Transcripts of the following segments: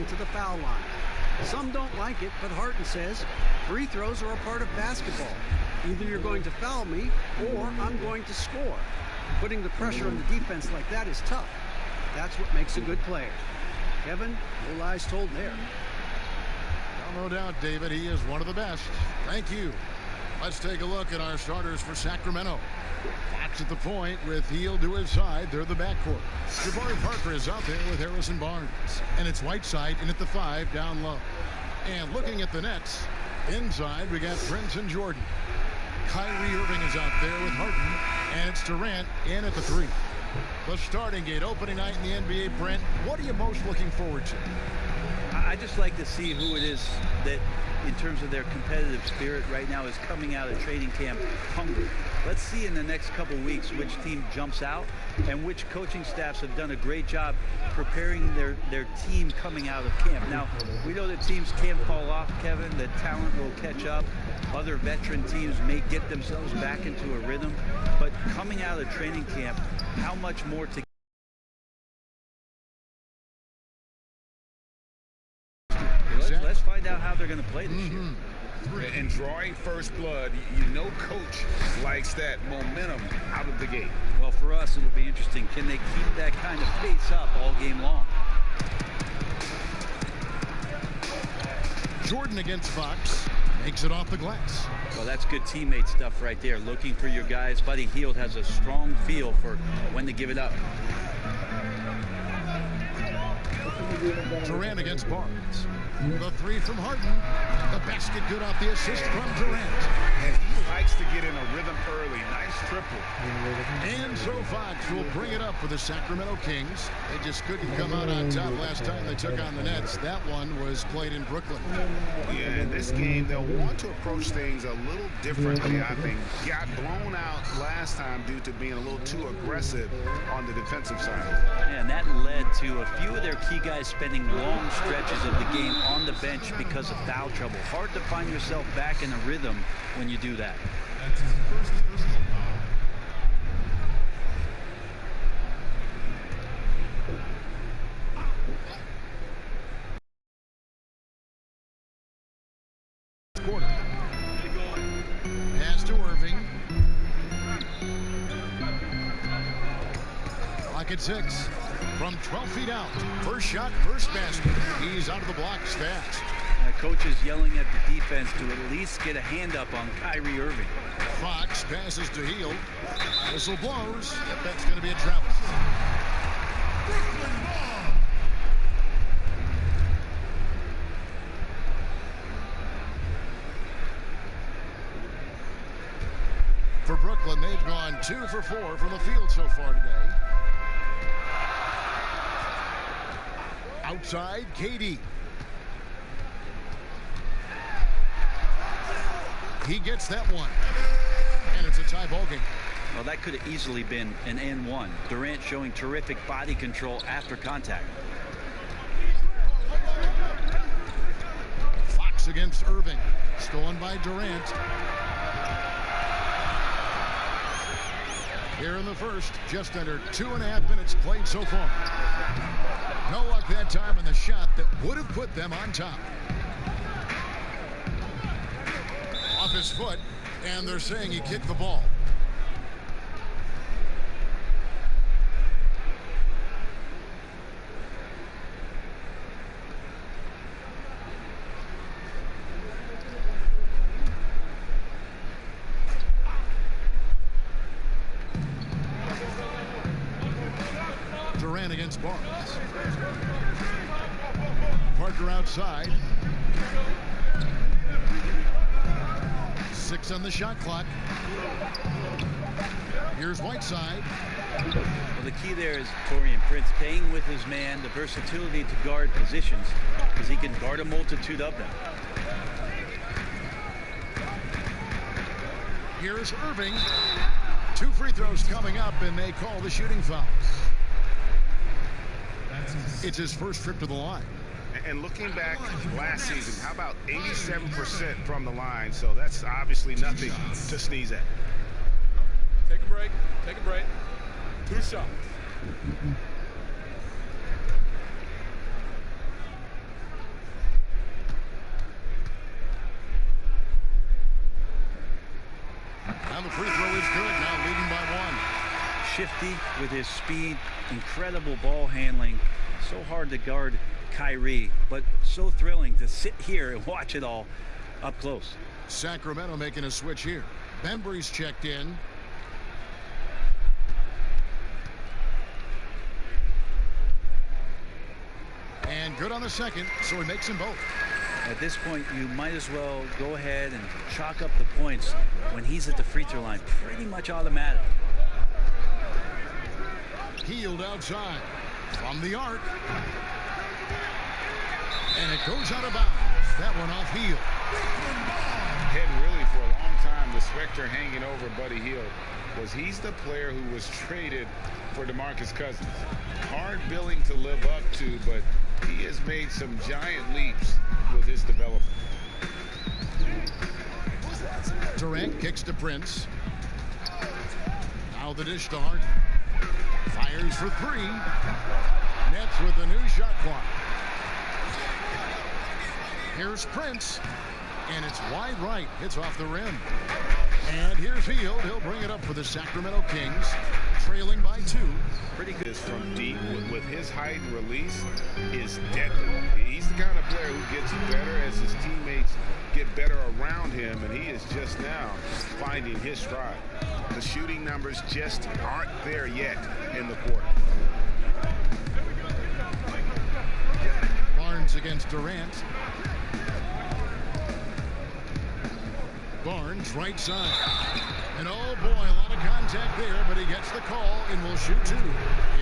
to the foul line. Some don't like it, but Harton says free throws are a part of basketball. Either you're going to foul me or I'm going to score. Putting the pressure on the defense like that is tough. That's what makes a good player. Kevin, no lies told there. Well, no doubt, David, he is one of the best. Thank you. Let's take a look at our starters for Sacramento. Fox at the point with Hield to his side. They're the backcourt. Jabari Parker is out there with Harrison Barnes. And it's Whiteside in at the 5 down low. And looking at the Nets, inside we got Prince and Jordan. Kyrie Irving is out there with Harden. And it's Durant in at the 3. The starting gate, opening night in the NBA, Brent. What are you most looking forward to? I just like to see who it is that, in terms of their competitive spirit right now, is coming out of training camp hungry. Let's see in the next couple weeks which team jumps out and which coaching staffs have done a great job preparing their team coming out of camp. Now, we know that teams can fall off, Kevin. The talent will catch up. Other veteran teams may get themselves back into a rhythm. But coming out of training camp, how much more to let's find out how they're going to play this year. And drawing first blood, you know coach likes that momentum out of the gate. Well, for us, it'll be interesting. Can they keep that kind of pace up all game long? Jordan against Fox. Makes it off the glass. Well, that's good teammate stuff right there. Looking for your guys. Buddy Hield has a strong feel for when to give it up. Durant against Barnes. The 3 from Harden. The basket good off the assist from Durant. And he likes to get in a rhythm early. Nice triple. And so Fox will bring it up for the Sacramento Kings. They just couldn't come out on top last time they took on the Nets. That one was played in Brooklyn. Yeah, in this game, they'll want to approach things a little differently, I think. Got blown out last time due to being a little too aggressive on the defensive side. And that led to a few of their key guys spending long stretches of the game on the bench because of foul trouble. Hard to find yourself back in a rhythm when you do that. Quarter. Pass to Irving. Clock at 6. From 12 feet out. First shot, first basket. He's out of the blocks fast. Coach is yelling at the defense to at least get a hand up on Kyrie Irving. Fox passes to Hield. Whistle blows. Yep, that's going to be a travel. Brooklyn ball. For Brooklyn, they've gone 2 for 4 from the field so far today. Outside, KD. He gets that one. And it's a tie ball game. Well, that could have easily been an N1. Durant showing terrific body control after contact. Fox against Irving. Stolen by Durant. Here in the first, just under 2.5 minutes played so far. No luck that time in the shot that would have put them on top. Off his foot, and they're saying he kicked the ball. Durant against Barnes. Parker outside. 6 on the shot clock. Here's Whiteside. Well, the key there is Taurean Prince playing with his man, the versatility to guard positions, because he can guard a multitude of them. Here's Irving. 2 free throws coming up, and they call the shooting foul. It's his first trip to the line. And looking back last season, how about 87% from the line? So that's obviously nothing to sneeze at. Take a break. Take a break. 2 shots. the free throw is good. Now leading by 1. Shifty with his speed, incredible ball handling. So hard to guard Kyrie, but so thrilling to sit here and watch it all up close. Sacramento making a switch here. Bembry's checked in. And good on the second, so he makes them both. At this point, you might as well go ahead and chalk up the points when he's at the free throw line. Pretty much automatic. Healed outside from the arc. And it goes out of bounds. That one off Hield. Had really for a long time the specter hanging over Buddy Hield was he's the player who was traded for DeMarcus Cousins. Hard billing to live up to, but he has made some giant leaps with his development. Durant kicks to Prince. Now the dish to Hart. Fires for 3. Nets with a new shot clock. Here's Prince. And it's wide right. Hits off the rim. And here's Hield. He'll bring it up for the Sacramento Kings. Trailing by 2. Pretty good from deep. With his height and release is deadly. He's the kind of player who gets better as his teammates get better around him, and he is just now finding his stride. The shooting numbers just aren't there yet in the quarter. Barnes against Durant. Barnes right side. And oh boy, a lot of contact there, but he gets the call and will shoot 2.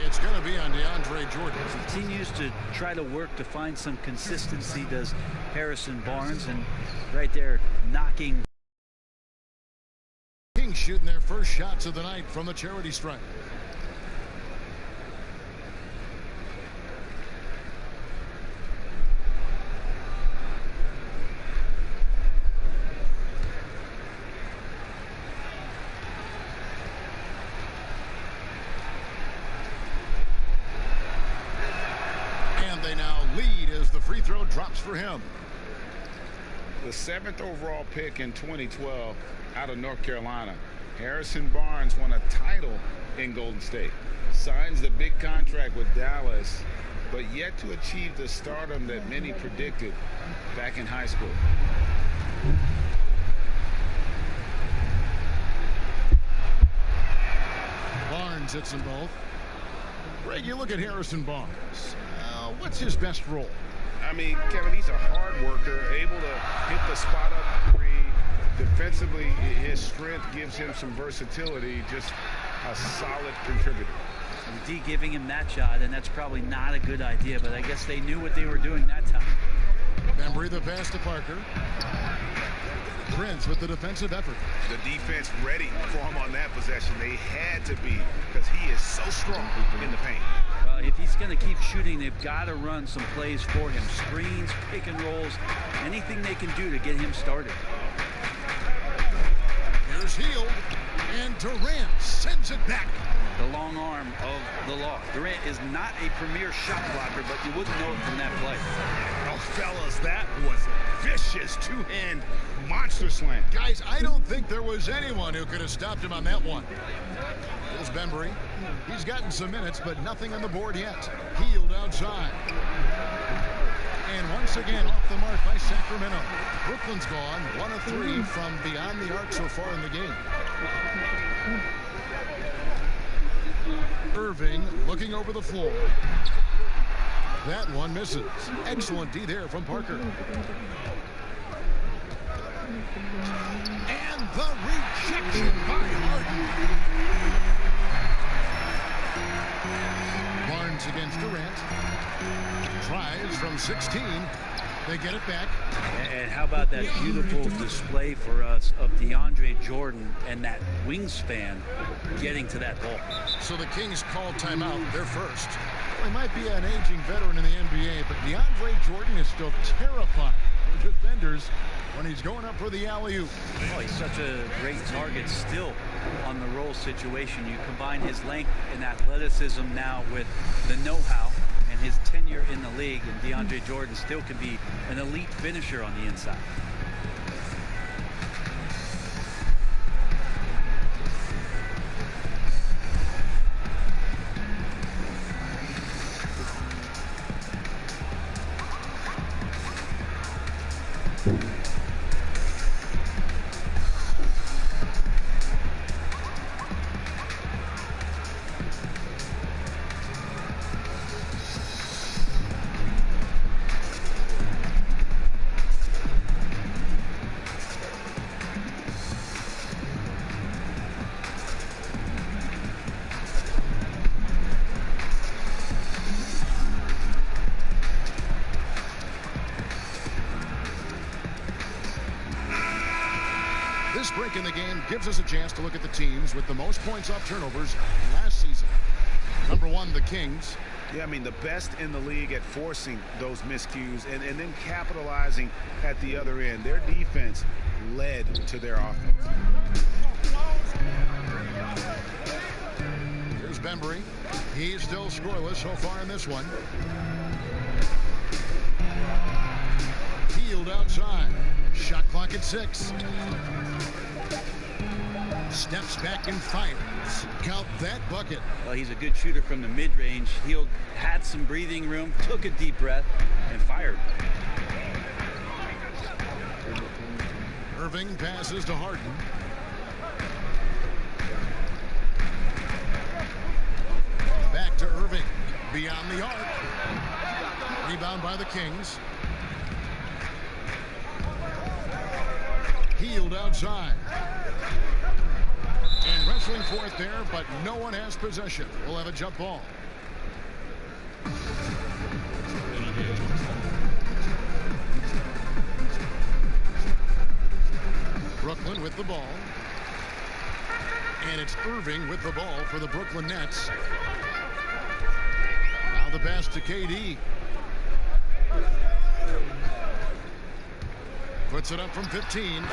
It's going to be on DeAndre Jordan. Continues to try to work to find some consistency, does Harrison Barnes, and right there knocking. Kings shooting their first shots of the night from the charity stripe. Free throw drops for him. The 7th overall pick in 2012 out of North Carolina. Harrison Barnes won a title in Golden State. Signs the big contract with Dallas, but yet to achieve the stardom that many predicted back in high school. Barnes hits them both. Greg, you look at Harrison Barnes. What's his best role? I mean, Kevin, he's a hard worker, able to hit the spot up 3. Defensively, his strength gives him some versatility, just a solid contributor. D giving him that shot, and that's probably not a good idea, but I guess they knew what they were doing that time. Bembry the pass to Parker. Prince with the defensive effort. The defense ready for him on that possession. They had to be, because he is so strong in the paint. If he's going to keep shooting, they've got to run some plays for him. Screens, pick and rolls, anything they can do to get him started. Here's Hield, and Durant sends it back. The long arm of the law. Durant is not a premier shot blocker, but you wouldn't know it from that play. Oh, fellas, that was vicious two-hand monster slam. Guys, I don't think there was anyone who could have stopped him on that one. Here's Bembry. He's gotten some minutes, but nothing on the board yet. Hield outside. And once again, off the mark by Sacramento. Brooklyn's gone 1 of 3 from beyond the arc so far in the game. Irving looking over the floor. That one misses. Excellent D there from Parker. And the rejection by Harden. Barnes against Durant. Tries from 16. They get it back. And how about that beautiful display for us of DeAndre Jordan and that wingspan getting to that ball. So the Kings call timeout. They're first. He might be an aging veteran in the NBA, but DeAndre Jordan is still terrifying for defenders when he's going up for the alley-oop. Oh, he's such a great target still on the roll situation. You combine his length and athleticism now with the know-how and his tenure in the league, and DeAndre Jordan still can be an elite finisher on the inside. This break in the game gives us a chance to look at the teams with the most points off turnovers last season. Number 1, the Kings. Yeah, I mean, the best in the league at forcing those miscues and then capitalizing at the other end. Their defense led to their offense. Here's Bembry. He's still scoreless so far in this one. Healed outside. Shot clock at 6. Steps back and fires. Count that bucket. Well, he's a good shooter from the mid-range. Hield had some breathing room, took a deep breath, and fired. Irving passes to Harden. Back to Irving. Beyond the arc. Rebound by the Kings. Healed outside. And wrestling for it there, but no one has possession. We'll have a jump ball. Brooklyn with the ball. And it's Irving with the ball for the Brooklyn Nets. Now the pass to KD. Puts it up from 15.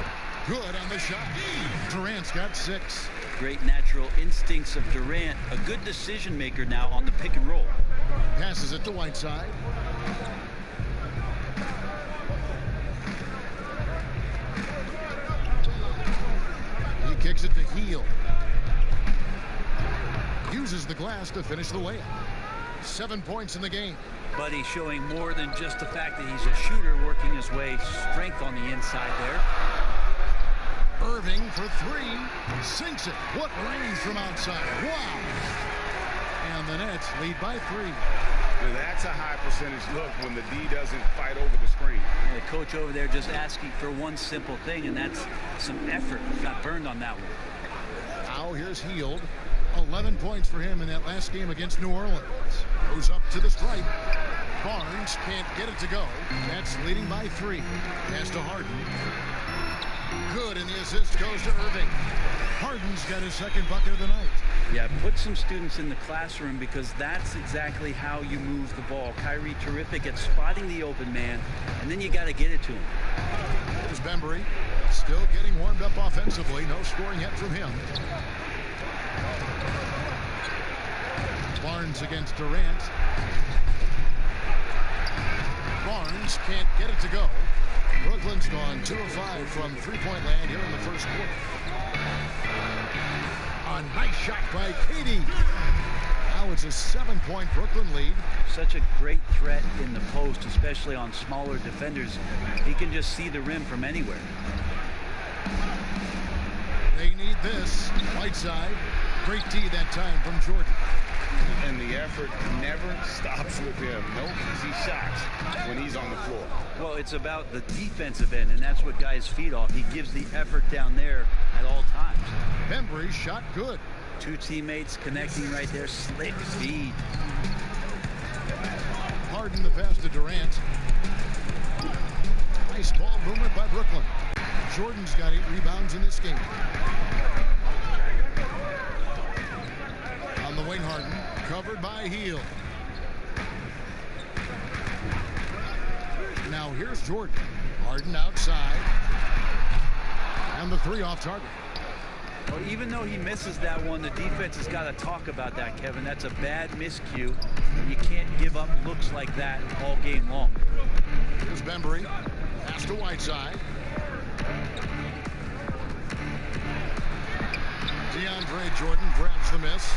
Good on the shot. Durant's got 6. Great natural instincts of Durant. A good decision maker now on the pick and roll. Passes it to Whiteside. He kicks it to Hield. Uses the glass to finish the layup. 7 points in the game. But he's showing more than just the fact that he's a shooter, working his way strength on the inside there. Irving for 3. Sinks it. What range from outside. Wow. And the Nets lead by 3. Well, that's a high percentage look when the D doesn't fight over the screen. And the coach over there just asking for one simple thing, and that's some effort. Got burned on that one. Now here's Hield. 11 points for him in that last game against New Orleans. Goes up to the stripe. Barnes can't get it to go. Nets leading by 3. Pass to Harden. Good, and the assist goes to Irving. Harden's got his second bucket of the night. Yeah, put some students in the classroom because that's exactly how you move the ball. Kyrie terrific at spotting the open man, and then you got to get it to him. There's Bembry. Still getting warmed up offensively. No scoring yet from him. Barnes against Durant. Barnes can't get it to go. Brooklyn's gone 2 of 5 from three-point land here in the first quarter. A nice shot by KD. Now it's a 7-point Brooklyn lead. Such a great threat in the post, especially on smaller defenders. He can just see the rim from anywhere. They need this. Whiteside. Great D that time from Jordan. And the effort never stops with him. No easy shots when he's on the floor. Well, it's about the defensive end, and that's what guys feed off. He gives the effort down there at all times. Bembry shot good. 2 teammates connecting right there. Slick feed. Harden the pass to Durant. Nice ball movement by Brooklyn. Jordan's got 8 rebounds in this game. On the wing, Harden. Covered by Hield. Now here's Jordan. Harden outside. And the 3 off target. Well, even though he misses that one, the defense has got to talk about that, Kevin. That's a bad miscue. You can't give up looks like that all game long. Here's Bembry. Pass to Whiteside. DeAndre Jordan grabs the miss.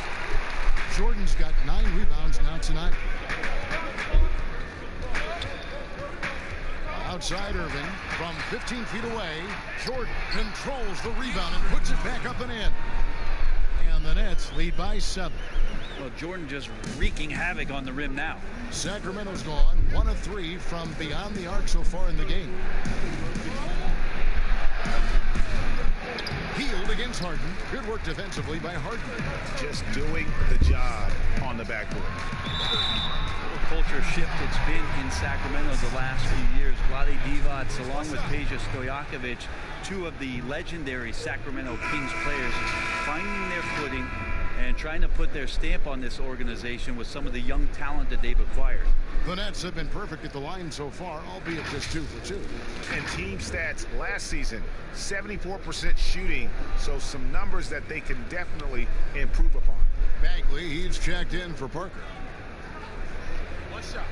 Jordan's got 9 rebounds now tonight. outside Irving from 15 feet away. Jordan controls the rebound and puts it back up and in. And the Nets lead by 7. Well, Jordan just wreaking havoc on the rim now. Sacramento's gone 1 of 3 from beyond the arc so far in the game. Healed against Harden. Good work defensively by Harden. Just doing the job on the backboard. What a culture shift it's been in Sacramento the last few years. Vlade Divac, along with Peja Stojakovic, 2 of the legendary Sacramento Kings players, finding their footing and trying to put their stamp on this organization with some of the young talent that they've acquired. The Nets have been perfect at the line so far, albeit just 2 for 2. And team stats last season, 74% shooting, so some numbers that they can definitely improve upon. Bagley, he's checked in for Parker. One shot.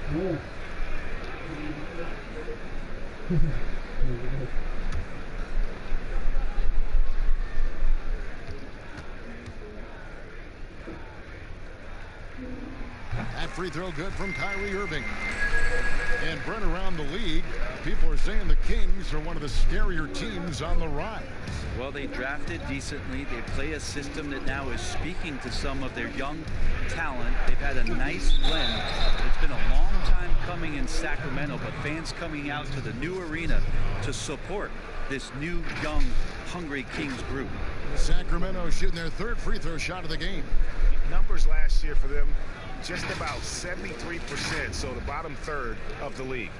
That free throw good from Kyrie Irving. And Brent, around the league, people are saying the Kings are one of the scarier teams on the rise. Well, they drafted decently. They play a system that now is speaking to some of their young talent. They've had a nice blend. It's been a long time coming in Sacramento, but fans coming out to the new arena to support this new, young, hungry Kings group. Sacramento shooting their 3rd free throw shot of the game. Numbers last year for them, just about 73%, so the bottom third of the league.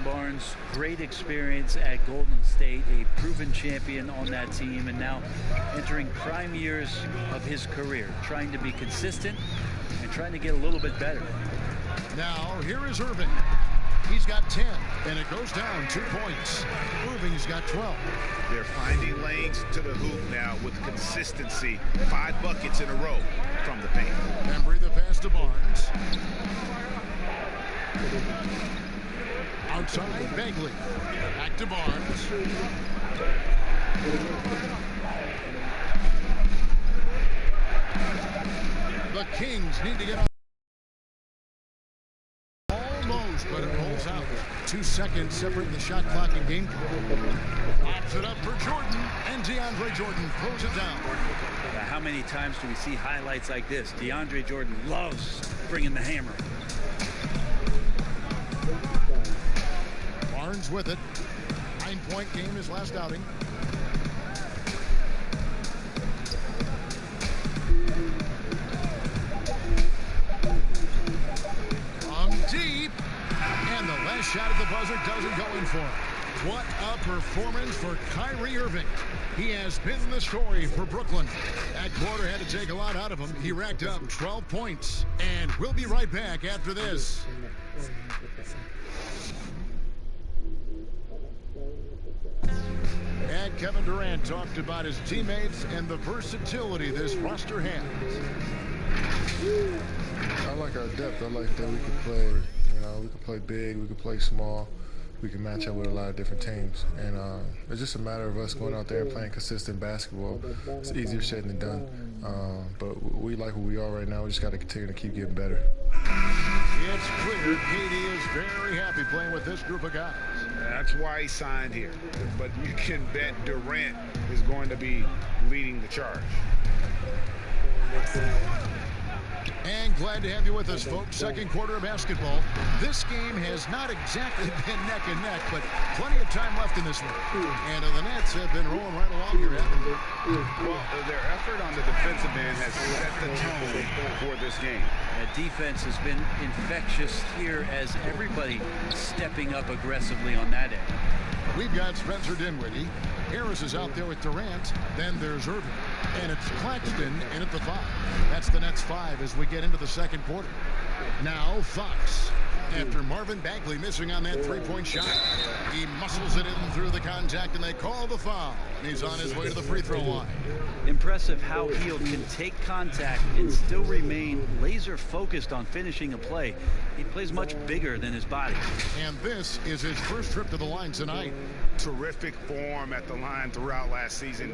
Barnes, great experience at Golden State, a proven champion on that team, and now entering prime years of his career, trying to be consistent and trying to get a little bit better. Now, here is Irving. He's got 10, and it goes down 2 points. Irving's got 12. They're finding lanes to the hoop now with consistency. 5 buckets in a row from the paint. Embry the pass to Barnes. Outside, Bagley. Back to Barnes. The Kings need to get on. Almost, but it rolls out. 2 seconds separating the shot clock and game clock. Pops it up for Jordan, and DeAndre Jordan throws it down. Now, how many times do we see highlights like this? DeAndre Jordan loves bringing the hammer. Barnes with it. 9-point game his last outing. From deep. And the last shot at the buzzer doesn't go in for him. What a performance for Kyrie Irving. He has been the story for Brooklyn. That quarter had to take a lot out of him. He racked up 12 points. And we'll be right back after this. And Kevin Durant talked about his teammates and the versatility this roster has. I like our depth. I like that we can play, we can play big, we can play small. We can match up with a lot of different teams. And it's just a matter of us going out there and playing consistent basketball. It's easier said than done. But we like who we are right now. We just got to continue to keep getting better. It's clear KD is very happy playing with this group of guys. That's why he signed here. But you can bet Durant is going to be leading the charge. And glad to have you with us, folks. Second quarter of basketball. This game has not exactly been neck and neck, but plenty of time left in this one. And the Nets have been rolling right along here, haven't they? Well, their effort on the defensive end has set the tone for this game. Defense has been infectious here as everybody stepping up aggressively on that end. We've got Spencer Dinwiddie. Harris is out there with Durant. Then there's Irving. And it's Claxton in at the 5. That's the Nets 5 as we get into the second quarter. Now Fox. After Marvin Bagley missing on that three-point shot, he muscles it in through the contact, and they call the foul. And he's on his way to the free throw line. Impressive how Hield can take contact and still remain laser focused on finishing a play. He plays much bigger than his body. And this is his first trip to the line tonight. Terrific form at the line throughout last season.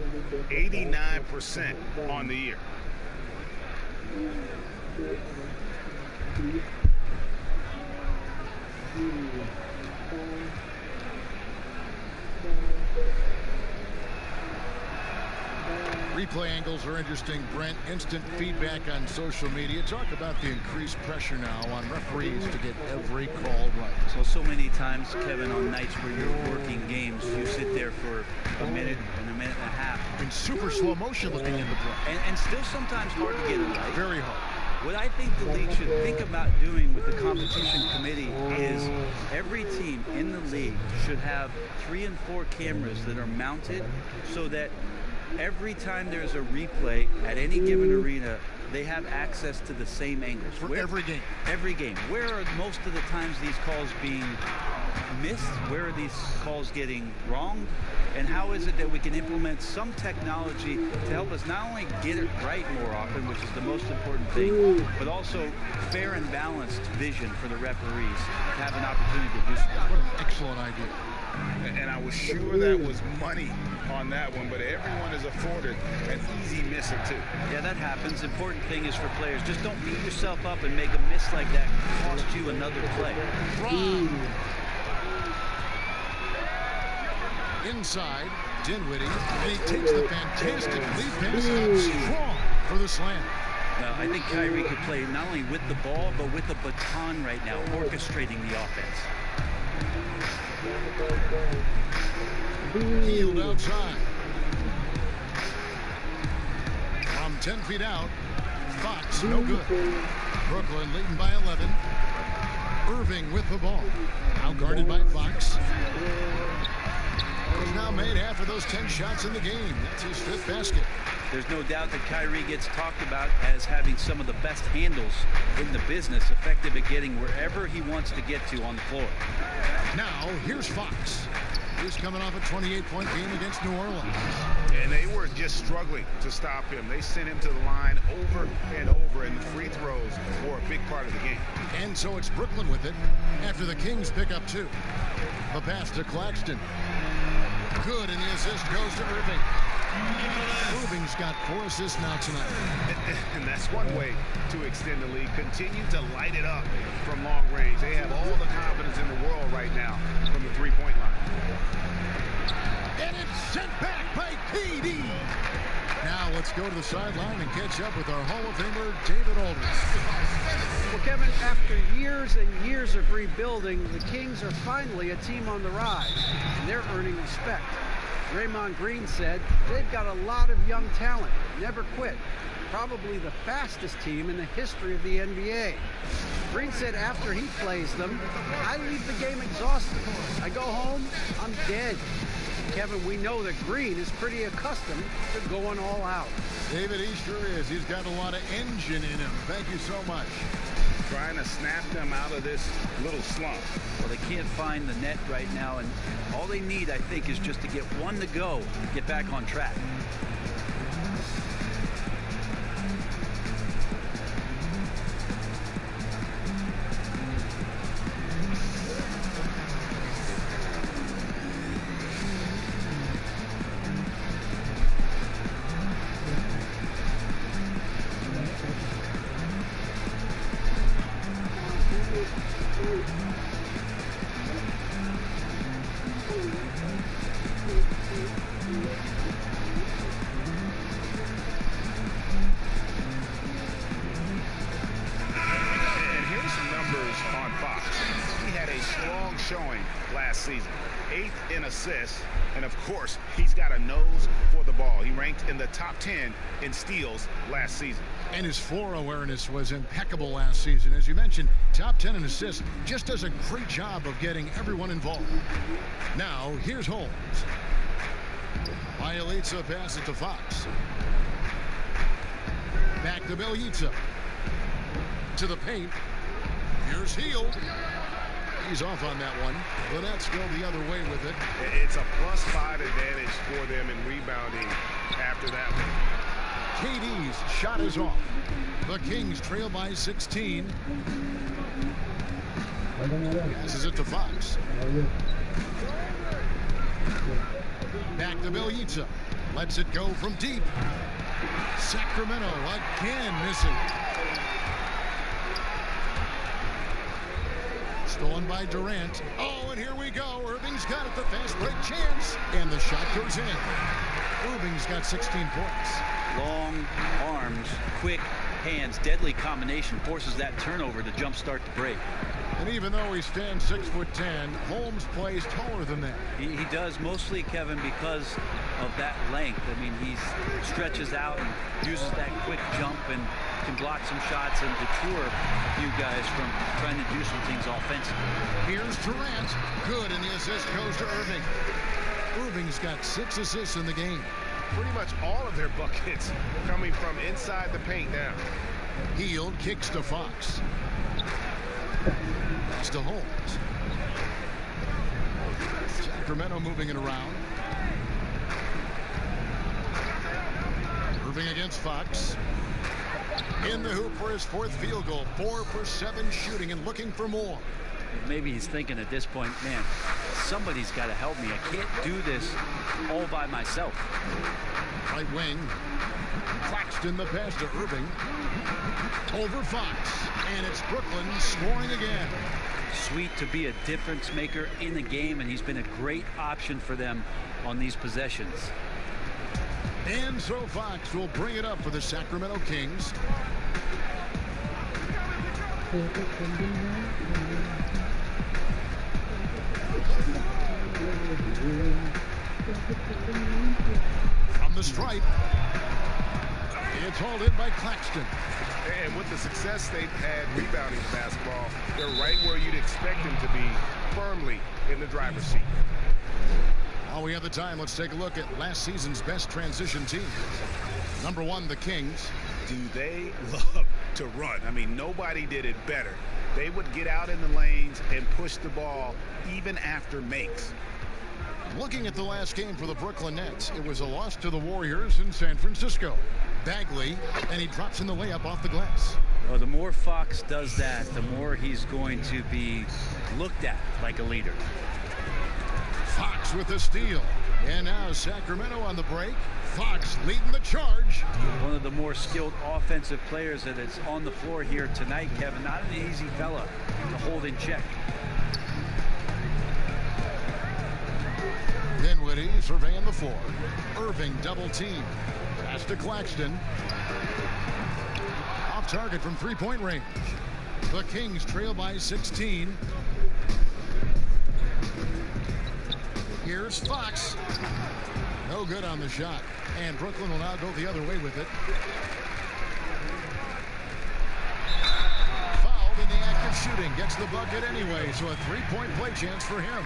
89% on the year. Replay angles are interesting, Brent. Instant feedback on social media. Talk about the increased pressure now on referees to get every call right. Well, so many times, Kevin, on nights where you're working games, you sit there for a minute and a half. In super slow motion looking into play. And still sometimes hard to get it right. Very hard. What I think the league should think about doing with the competition committee is every team in the league should have 3 and 4 cameras that are mounted so that every time there's a replay at any given arena, they have access to the same angles. For every game. Every game. Where are most of the times these calls being missed? Where are these calls getting wrong? And how is it that we can implement some technology to help us not only get it right more often, which is the most important thing, but also fair and balanced vision for the referees to have an opportunity to do so. What an excellent idea. And I was sure that was money on that one, but everyone is afforded an easy miss or two. Yeah, that happens. Important thing is for players, just don't beat yourself up and make a miss like that cost you another play. Inside, Dinwiddie, and he takes the fantastic lead pass out strong for the slam. I think Kyrie could play not only with the ball, but with the baton right now, orchestrating the offense. Hield outside. From 10 feet out, Fox, no good. Brooklyn leading by 11. Irving with the ball. Now guarded by Fox. He's now made half of those 10 shots in the game. That's his 5th basket. There's no doubt that Kyrie gets talked about as having some of the best handles in the business, effective at getting wherever he wants to get to on the floor. Now, here's Fox. He's coming off a 28-point game against New Orleans. And they were just struggling to stop him. They sent him to the line over and over, and the free throws were a big part of the game. And so it's Brooklyn with it after the Kings pick up 2. The pass to Claxton. Good, and the assist goes to Irving. Irving's got 4 assists now tonight. And that's one way to extend the lead. Continue to light it up from long range. They have all the confidence in the world right now from the three-point line. And it's sent back by KD. Now let's go to the sideline and catch up with our Hall of Famer, David Aldridge. Well, Kevin, after years and years of rebuilding, the Kings are finally a team on the rise, and they're earning respect. Draymond Green said they've got a lot of young talent, never quit. Probably the fastest team in the history of the NBA. Green said after he plays them, I leave the game exhausted. I go home, I'm dead. Kevin, we know that Green is pretty accustomed to going all out. David, he sure is. He's got a lot of engine in him. Thank you so much. Trying to snap them out of this little slump. Well, they can't find the net right now, and all they need, I think, is just to get one to go, get back on track. And of course, he's got a nose for the ball. He ranked in the top 10 in steals last season. And his floor awareness was impeccable last season. As you mentioned, top 10 in assists. Just does a great job of getting everyone involved. Now, here's Holmes. Bielitsa passes to Fox. Back to Bielitsa. To the paint. Here's Hield. He's off on that one. The Nets go the other way with it. It's a +5 advantage for them in rebounding after that one. KD's shot is off. The Kings trail by 16. Passes it to Fox. Back to Bielitsa. Lets it go from deep. Sacramento again missing. Stolen by Durant. Oh, and here we go. Irving's got it. The fast break chance. And the shot goes in. Irving's got 16 points. Long arms, quick hands, deadly combination forces that turnover to jumpstart the break. And even though he stands 6'10", Holmes plays taller than that. He does, mostly, Kevin, because of that length. I mean, he stretches out and uses that quick jump and can block some shots and deter a few guys from trying to do some things offensively. Here's Durant. Good, and the assist goes to Irving. Irving's got 6 assists in the game. Pretty much all of their buckets coming from inside the paint now. Hield kicks to Fox. Pass to Holmes. Sacramento moving it around. Irving against Fox. In the hoop for his 4th field goal. 4 for 7 shooting and looking for more. Maybe he's thinking at this point, man, somebody's got to help me. I can't do this all by myself. Right wing. Claxton the pass to Irving. Over Fox. And it's Brooklyn scoring again. Sweet to be a difference maker in the game, and he's been a great option for them on these possessions. And so Fox will bring it up for the Sacramento Kings. From the stripe. It's hauled in by Claxton. And with the success they've had rebounding the basketball, they're right where you'd expect them to be, firmly in the driver's seat. While we have the time, let's take a look at last season's best transition team. Number 1, the Kings. Do they love to run? I mean, nobody did it better. They would get out in the lanes and push the ball even after makes. Looking at the last game for the Brooklyn Nets, it was a loss to the Warriors in San Francisco. Bagley, and he drops in the layup off the glass. Well, the more Fox does that, the more he's going to be looked at like a leader. Fox with the steal. And now Sacramento on the break. Fox leading the charge. One of the more skilled offensive players that is on the floor here tonight, Kevin. Not an easy fella to hold in check. Dinwiddie surveying the floor. Irving double team. Pass to Claxton. Off target from 3-point range. The Kings trail by 16. Here's Fox. No good on the shot. And Brooklyn will now go the other way with it. Fouled in the act of shooting. Gets the bucket anyway, so a 3-point play chance for him.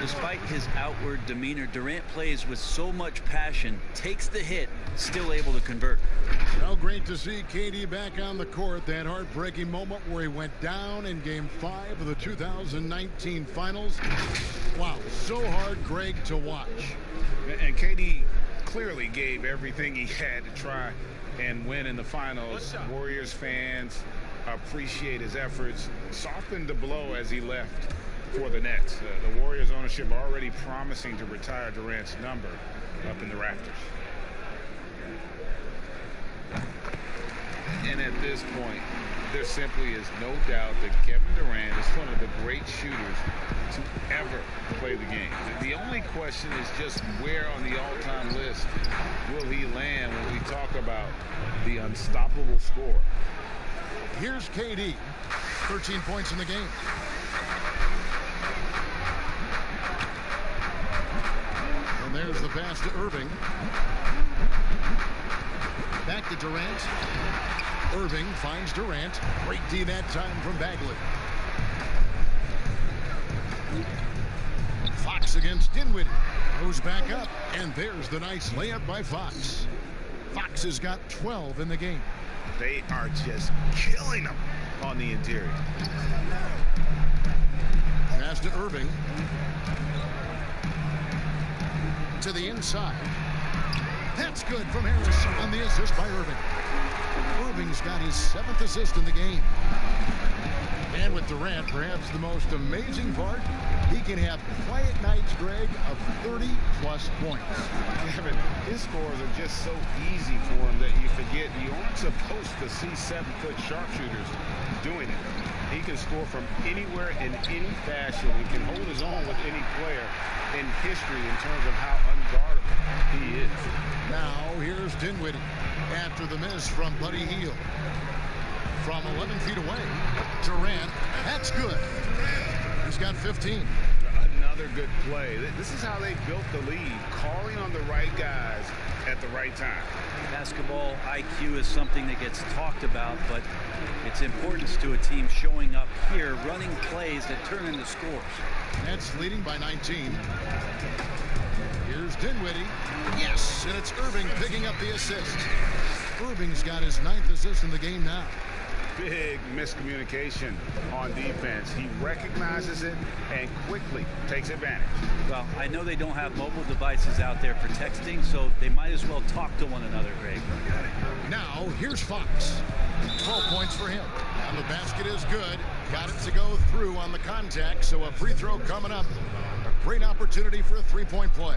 Despite his outward demeanor, Durant plays with so much passion, takes the hit, still able to convert. Well, great to see KD back on the court. That heartbreaking moment where he went down in Game 5 of the 2019 Finals. Wow, so hard, Greg, to watch. And KD clearly gave everything he had to try and win in the finals. Warriors fans appreciate his efforts. Softened the blow as he left for the Nets. The Warriors ownership already promising to retire Durant's number up in the rafters. And at this point, there simply is no doubt that Kevin Durant is one of the great shooters to ever play the game. The only question is just where on the all-time list will he land when we talk about the unstoppable scorer. Here's KD. 13 points in the game. And there's the pass to Irving. Back to Durant. Irving finds Durant. Great D that time from Bagley. Fox against Dinwiddie. Goes back up. And there's the nice layup by Fox. Fox has got 12 in the game. They are just killing them on the interior. Pass to Irving. To the inside. That's good from Harris on the assist by Irving. Irving's got his 7th assist in the game. And with Durant, perhaps the most amazing part, he can have quiet nights, Greg, of 30-plus points. Kevin, his scores are just so easy for him that you forget you aren't supposed to see 7-foot sharpshooters doing it. He can score from anywhere in any fashion and can hold his own with any player in history in terms of how unguardable he is. Now here's Dinwiddie after the miss from Buddy Hield. From 11 feet away, Durant, that's good. He's got 15. Another good play. This is how they built the lead, calling on the right guys at the right time. Basketball IQ is something that gets talked about, but its importance to a team showing up here, running plays that turn into scores. Nets leading by 19. Here's Dinwiddie. Yes, and it's Irving picking up the assist. Irving's got his 9th assist in the game now. Big miscommunication on defense. He recognizes it and quickly takes advantage. Well, I know they don't have mobile devices out there for texting, so they might as well talk to one another, Greg. Now, here's Fox. 12 points for him. And the basket is good. Got it to go through on the contact, so a free throw coming up. A great opportunity for a three-point play.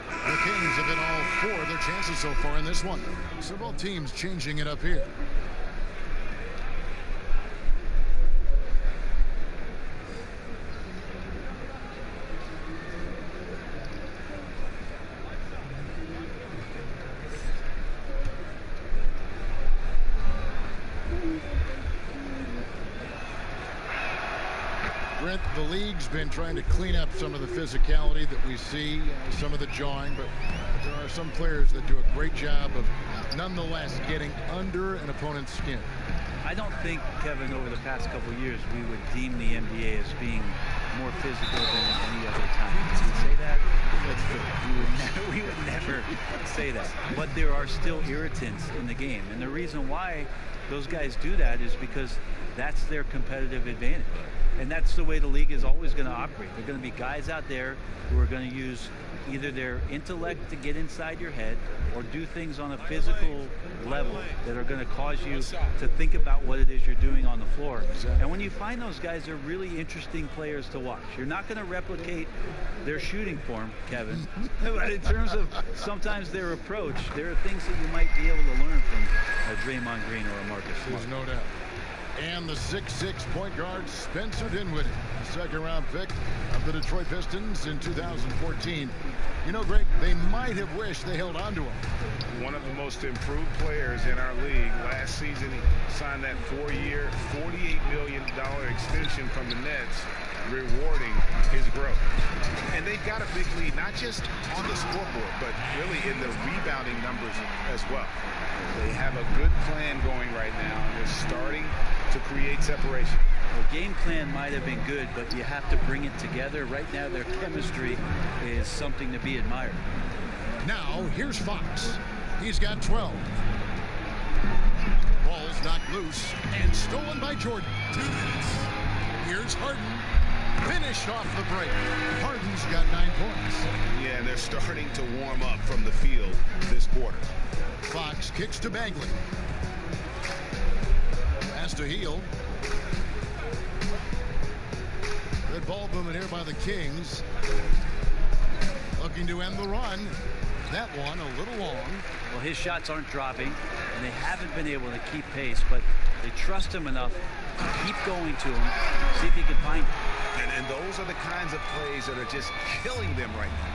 The Kings have been all 4 of their chances so far in this one. So both teams changing it up here. Brent, the league's been trying to clean up some of the physicality that we see, some of the jawing, but there are some players that do a great job of nonetheless getting under an opponent's skin. I don't think, Kevin, over the past couple of years, we would deem the NBA as being more physical than any other time. Did we say that? We would never say that. But there are still irritants in the game. And the reason why those guys do that is because that's their competitive advantage. And that's the way the league is always going to operate. There are going to be guys out there who are going to use either their intellect to get inside your head or do things on a physical level that are going to cause you to think about what it is you're doing on the floor. And when you find those guys, they're really interesting players to watch. You're not going to replicate their shooting form, Kevin. But in terms of sometimes their approach, there are things that you might be able to learn from a Draymond Green or a Marcus Smart. There's no doubt. And the 6'6" point guard, Spencer Dinwiddie, second-round pick of the Detroit Pistons in 2014. You know, Greg, they might have wished they held on to him. One of the most improved players in our league. Last season, he signed that 4-year, $48 million extension from the Nets, rewarding his growth. And they've got a big lead, not just on the scoreboard, but really in the rebounding numbers as well. They have a good plan going right now, and they're starting to create separation. The game plan might have been good, but you have to bring it together. Right now, their chemistry is something to be admired. Now, here's Fox. He's got 12. Ball's knocked loose and stolen by Jordan. 2 minutes. Here's Harden. Finished off the break. Harden's got 9 points. Yeah, they're starting to warm up from the field this quarter. Fox kicks to Bagley. Pass to Hield. Good ball movement here by the Kings. Looking to end the run. That one a little long. Well, his shots aren't dropping, and they haven't been able to keep pace, but they trust him enough to keep going to him, see if he can find it. And those are the kinds of plays that are just killing them right now.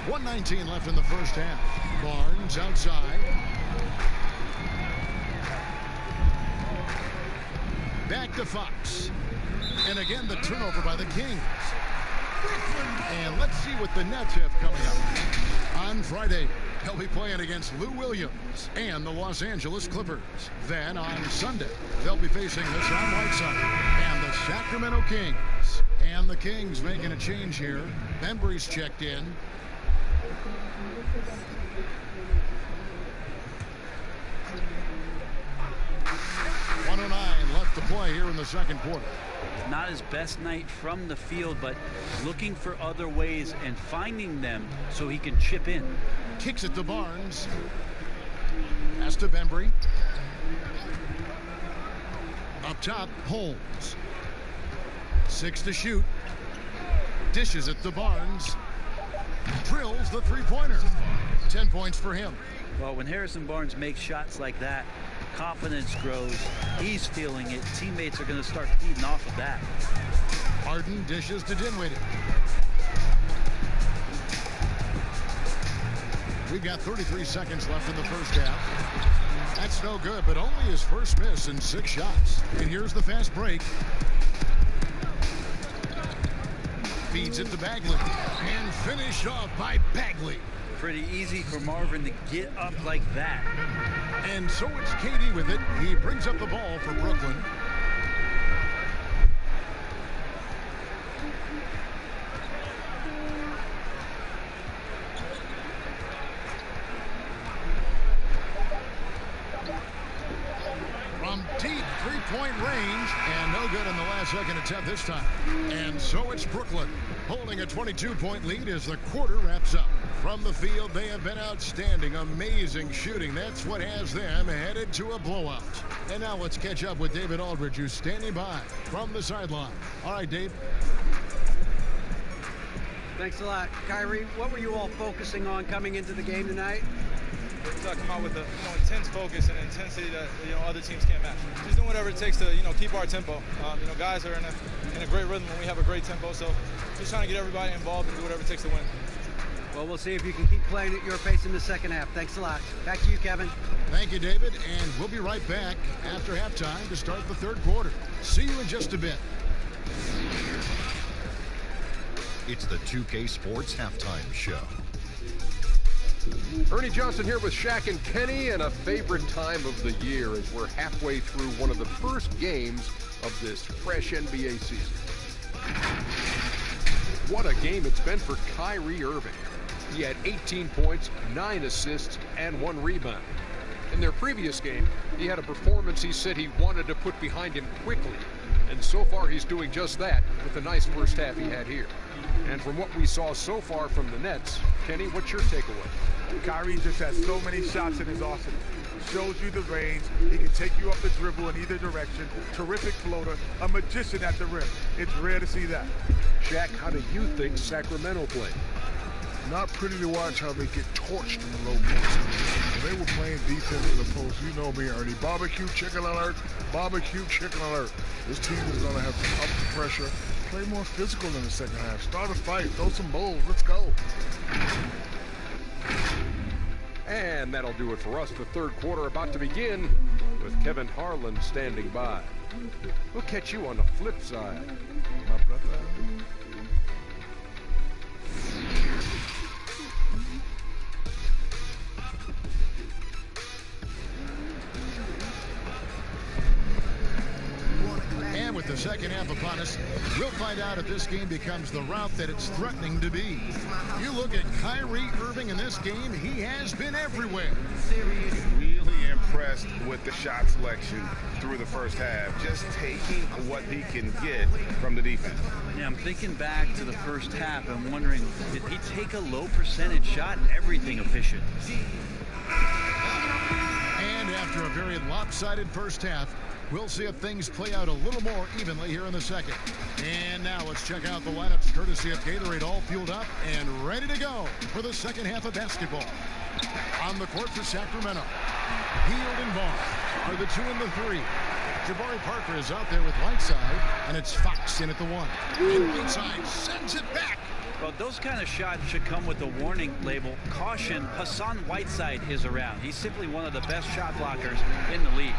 1:19 left in the first half. Barnes outside. Back to Fox. And again, the turnover by the Kings. And let's see what the Nets have coming up. On Friday, they'll be playing against Lou Williams and the Los Angeles Clippers. Then on Sunday, they'll be facing the Sean Whiteside and the Sacramento Kings. And the Kings making a change here. Bembry's checked in. 7:09 left to play here in the second quarter. Not his best night from the field, but looking for other ways and finding them so he can chip in. Kicks it to Barnes. Pass to Bembry. Up top, Holmes. 6 to shoot. Dishes it to Barnes. Drills the three-pointer. 10 points for him. Well, when Harrison Barnes makes shots like that, confidence grows. He's feeling it. Teammates are going to start feeding off of that. Harden dishes to Dinwiddie. We've got 33 seconds left in the first half. That's no good, but only his first miss in 6 shots. And here's the fast break. Feeds it to Bagley. And finished off by Bagley. Pretty easy for Marvin to get up like that. And so it's KD with it. He brings up the ball for Brooklyn. From deep three-point range, and no good in the last second attempt this time. And so it's Brooklyn holding a 22-point lead as the quarter wraps up. From the field, they have been outstanding. Amazing shooting. That's what has them headed to a blowout. And now let's catch up with David Aldridge, who's standing by from the sideline. All right, Dave. Thanks a lot. Kyrie, what were you all focusing on coming into the game tonight? Come out with the intense focus and intensity that other teams can't match. Just doing whatever it takes to keep our tempo. Guys are in a great rhythm when we have a great tempo. So just trying to get everybody involved and do whatever it takes to win. Well, we'll see if you can keep playing at your pace in the second half. Thanks a lot. Back to you, Kevin. Thank you, David. And we'll be right back after halftime to start the third quarter. See you in just a bit. It's the 2K Sports Halftime Show. Ernie Johnson here with Shaq and Kenny, and a favorite time of the year as we're halfway through one of the first games of this fresh NBA season. What a game it's been for Kyrie Irving. He had 18 points, 9 assists, and 1 rebound. In their previous game, he had a performance he said he wanted to put behind him quickly, and so far he's doing just that with the nice first half he had here. And from what we saw so far from the Nets, Kenny, what's your takeaway? Kyrie just has so many shots in his arsenal. Shows you the range. He can take you up the dribble in either direction. Terrific floater. A magician at the rim. It's rare to see that. Shaq, how do you think Sacramento played? Not pretty to watch how they get torched in the low post. When they were playing defense in the post, you know me, Ernie. Barbecue chicken alert. Barbecue chicken alert. This team is going to have to up the pressure. Play more physical in the second half. Start a fight. Throw some bowls. Let's go. And that'll do it for us. The third quarter about to begin with Kevin Harlan standing by. We'll catch you on the flip side, my brother. And with the second half upon us, we'll find out if this game becomes the route that it's threatening to be. You look at Kyrie Irving in this game, he has been everywhere. Really impressed with the shot selection through the first half, just taking what he can get from the defense. Yeah, I'm thinking back to the first half. I'm wondering, did he take a low percentage shot and everything efficient? And after a very lopsided first half, we'll see if things play out a little more evenly here in the second. And now let's check out the lineups courtesy of Gatorade, all fueled up and ready to go for the second half of basketball. On the court for Sacramento, Hield and Vaughn are the 2 and the 3. Jabari Parker is out there with Whiteside, and it's Fox in at the 1. And Whiteside sends it back. Well, those kind of shots should come with a warning label. Caution, Hassan Whiteside is around. He's simply one of the best shot blockers in the league.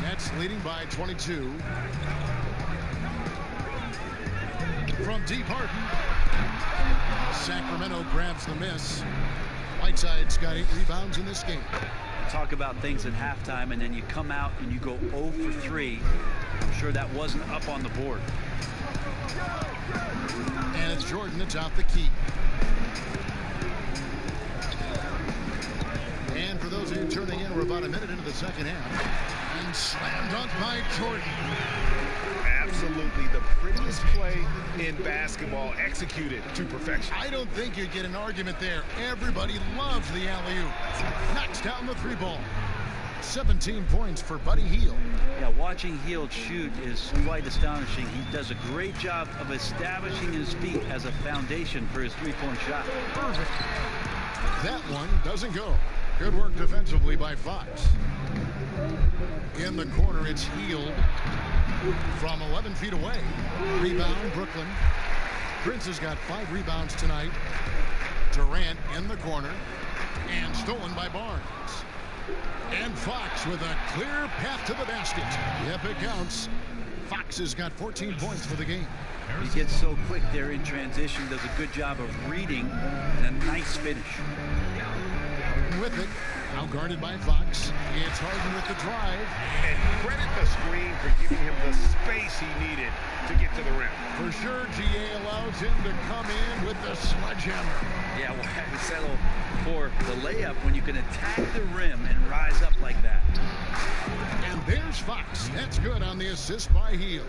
Nets leading by 22. From deep, Harden. Sacramento grabs the miss. Whiteside's got 8 rebounds in this game. Talk about things at halftime, and then you come out and you go 0 for 3. I'm sure that wasn't up on the board. And it's Jordan that's out the key. And for those of you turning in, we're about a minute into the second half. And slam dunk by Jordan. Absolutely the prettiest play in basketball, executed to perfection. I don't think you get an argument there. Everybody loves the alley-oop. Knocks down the three ball. 17 points for Buddy Hield. Yeah, watching Hield shoot is quite astonishing. He does a great job of establishing his feet as a foundation for his three-point shot. Perfect. That one doesn't go. Good work defensively by Fox. In the corner, it's Hield from 11 feet away. Rebound, Brooklyn. Prince has got 5 rebounds tonight. Durant in the corner. And stolen by Barnes. And Fox with a clear path to the basket. Yep, it counts. Fox has got 14 points for the game. He gets so quick there in transition, does a good job of reading, and a nice finish. With it, now guarded by Fox. It's Harden with the drive. And credit the screen for giving him the space he needed to get to the rim. For sure, GA allows him to come in with the sledgehammer. Yeah, well, we settle for the layup when you can attack the rim and rise up like that. And there's Fox. That's good on the assist by Hield.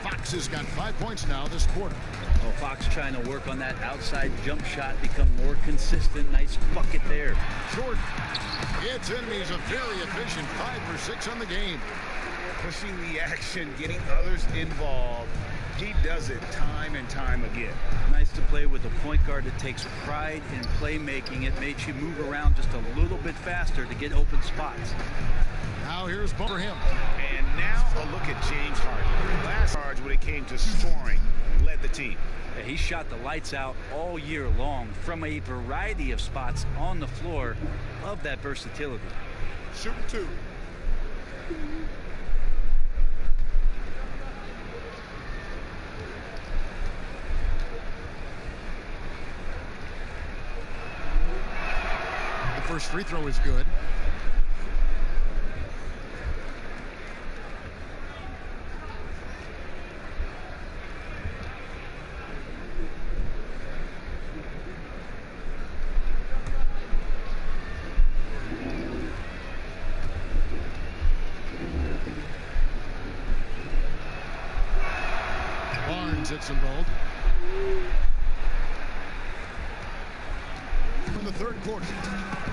Fox has got 5 points now this quarter. Oh, Fox trying to work on that outside jump shot, become more consistent. Nice bucket there. Jordan. It's in. He's a very efficient 5 for 6 on the game. Pushing the action, getting others involved. He does it time and time again. Nice to play with a point guard that takes pride in playmaking. It makes you move around just a little bit faster to get open spots. Now here's ball for him. And now a look at James Harden. Last charge when it came to scoring, led the team. Yeah, he shot the lights out all year long from a variety of spots on the floor. Love that versatility. Shooting 2. The first free throw is good. Barnes hits involved. In the third quarter.